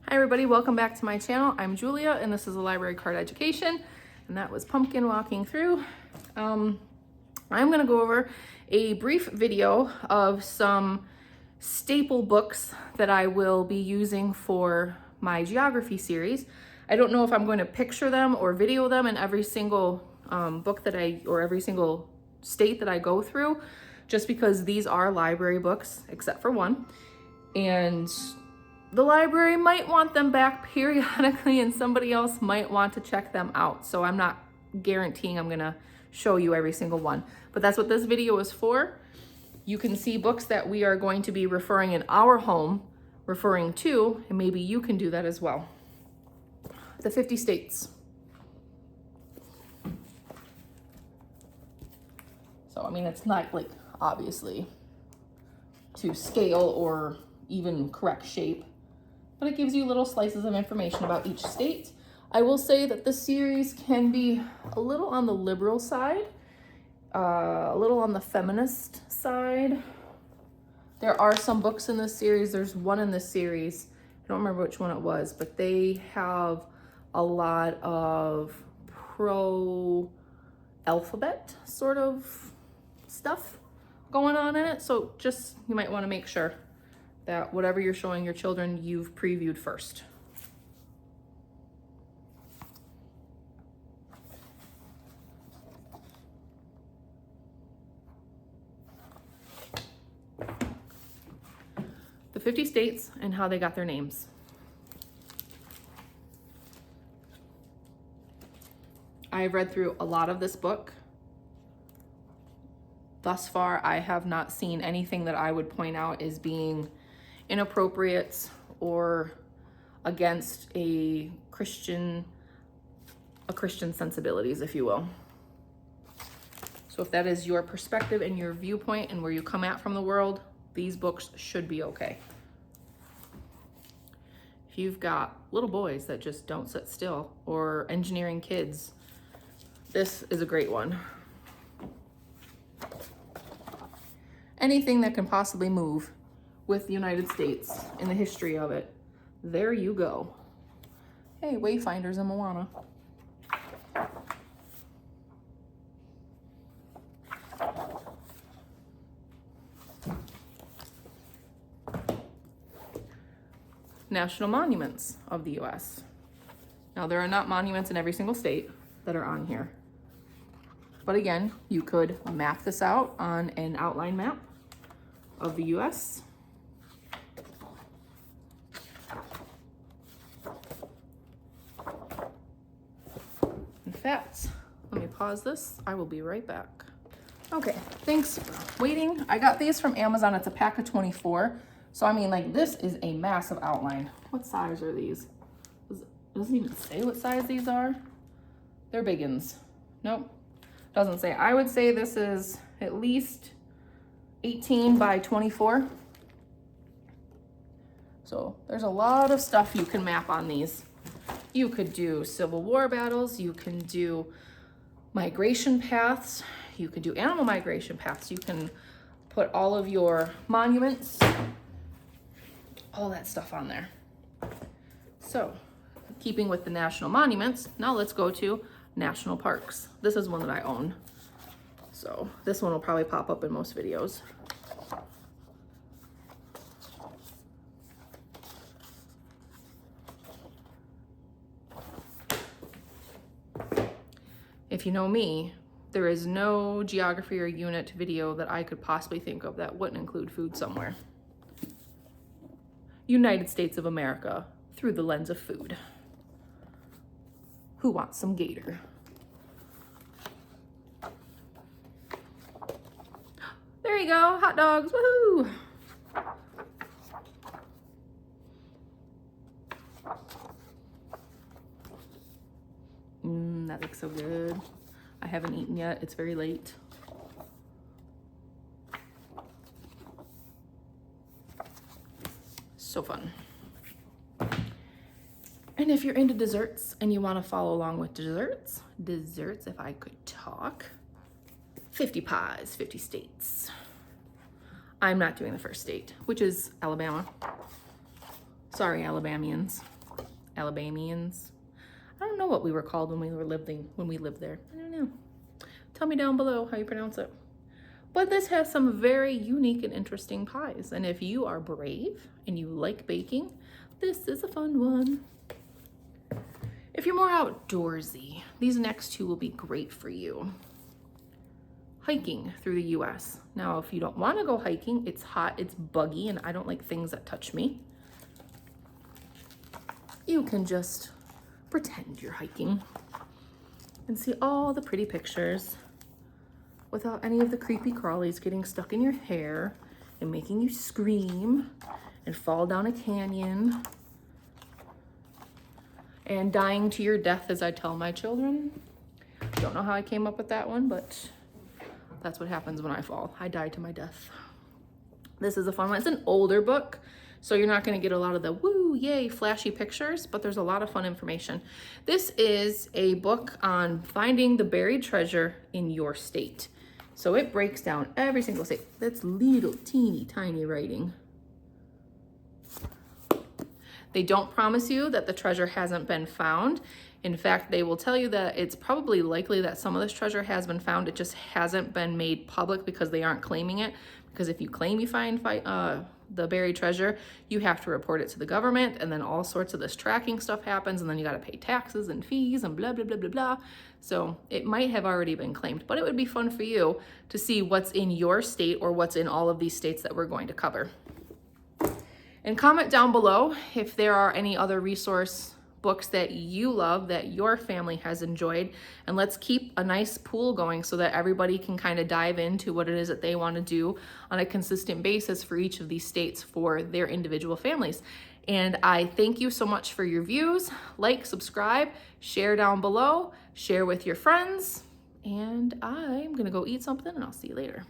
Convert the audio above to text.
Hi everybody, welcome back to my channel. I'm Julia and this is a library card education, and that was Pumpkin walking through. I'm gonna go over a brief video of some staple books that I will be using for my geography series. I don't know if I'm going to picture them or video them in every single book that or every single state that I go through, just because these are library books, except for one. And the library might want them back periodically and somebody else might want to check them out. So I'm not guaranteeing I'm gonna show you every single one, but that's what this video is for. You can see books that we are going to be referring in our home, referring to, and maybe you can do that as well. The 50 states. So, I mean, it's not like obviously to scale or even correct shape, but it gives you little slices of information about each state. I will say that this series can be a little on the liberal side, a little on the feminist side. There are some books in this series. There's one in this series, I don't remember which one it was, but they have a lot of pro-alphabet sort of stuff going on in it. So just, you might want to make sure that whatever you're showing your children, you've previewed first. The 50 states and how they got their names. I've read through a lot of this book. Thus far, I have not seen anything that I would point out as being inappropriate or against a Christian sensibilities, if you will. So if that is your perspective and your viewpoint and where you come at from the world, these books should be okay. If you've got little boys that just don't sit still, or engineering kids, this is a great one. Anything that can possibly move with the United States and the history of it, there you go. Hey, Wayfinders and Moana. National monuments of the US. Now, there are not monuments in every single state that are on here. But again, you could map this out on an outline map of the US. In fact, let me pause this. I will be right back. Okay, thanks for waiting. I got these from Amazon. It's a pack of 24. So I mean, like, this is a massive outline. What size are these? It doesn't even say what size these are. They're biggins. Nope, doesn't say. I would say this is at least 18 by 24. So there's a lot of stuff you can map on these. You could do Civil War battles, you can do migration paths, you can do animal migration paths, you can put all of your monuments, all that stuff on there. So, keeping with the national monuments, now let's go to national parks. This is one that I own. So this one will probably pop up in most videos. If you know me, there is no geography or unit video that I could possibly think of that wouldn't include food somewhere. United States of America through the lens of food. Who wants some gator? There you go, hot dogs, woohoo! That looks so good. I haven't eaten yet, it's very late. So fun. And if you're into desserts and you want to follow along with desserts, if I could talk, 50 pies, 50 states. I'm not doing the first state, which is Alabama. Sorry, Alabamians. Alabamians. I don't know what we were called when we lived there. I don't know. Tell me down below how you pronounce it. But this has some very unique and interesting pies. And if you are brave and you like baking, this is a fun one. If you're more outdoorsy, these next two will be great for you. Hiking through the US. Now, if you don't want to go hiking, it's hot, it's buggy, and I don't like things that touch me. You can just pretend you're hiking and see all the pretty pictures without any of the creepy crawlies getting stuck in your hair and making you scream and fall down a canyon and dying to your death, as I tell my children. Don't know how I came up with that one, but that's what happens when I fall. I die to my death. This is a fun one. It's an older book, so you're not gonna get a lot of the woo, yay, flashy pictures, but there's a lot of fun information. This is a book on finding the buried treasure in your state. So it breaks down every single state. That's little teeny tiny writing. They don't promise you that the treasure hasn't been found. In fact, they will tell you that it's probably likely that some of this treasure has been found. It just hasn't been made public because they aren't claiming it. Because if you claim you find the buried treasure, you have to report it to the government, and then all sorts of this tracking stuff happens, and then you got to pay taxes and fees and blah, blah, blah, blah, blah. So it might have already been claimed, but it would be fun for you to see what's in your state or what's in all of these states that we're going to cover. And comment down below if there are any other resource books that you love, that your family has enjoyed, and let's keep a nice pool going so that everybody can kind of dive into what it is that they want to do on a consistent basis for each of these states for their individual families. And I thank you so much for your views. Like, subscribe, share down below, share with your friends, and I'm gonna go eat something, and I'll see you later.